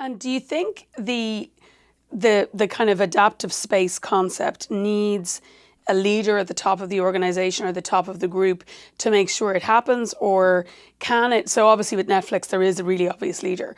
And do you think the kind of adaptive space concept needs a leader at the top of the organization or the top of the group to make sure it happens, or can it, so obviously with Netflix there is a really obvious leader,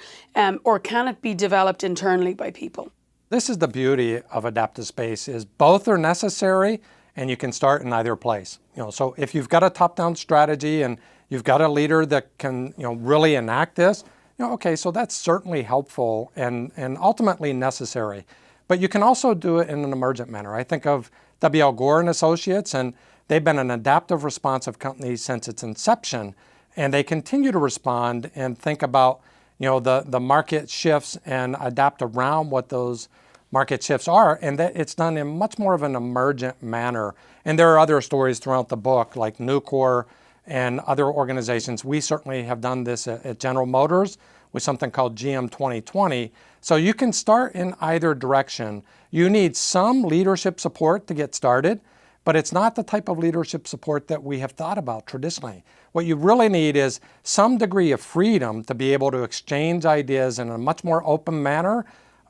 or can it be developed internally by people? This is the beauty of adaptive space, is both are necessary and you can start in either place. So if you've got a top-down strategy and you've got a leader that can really enact this, okay, so that's certainly helpful and ultimately necessary. But you can also do it in an emergent manner. I think of W.L. Gore and Associates, and they've been an adaptive responsive company since its inception, and they continue to respond and think about the market shifts and adapt around what those market shifts are, and that it's done in much more of an emergent manner. And there are other stories throughout the book, like Nucor and other organizations. We certainly have done this at General Motors with something called GM 2020. So you can start in either direction. You need some leadership support to get started, but it's not the type of leadership support that we have thought about traditionally. What you really need is some degree of freedom to be able to exchange ideas in a much more open manner.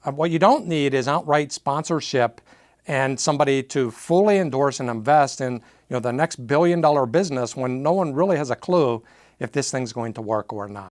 What you don't need is outright sponsorship and somebody to fully endorse and invest in the next billion-dollar business when no one really has a clue if this thing's going to work or not.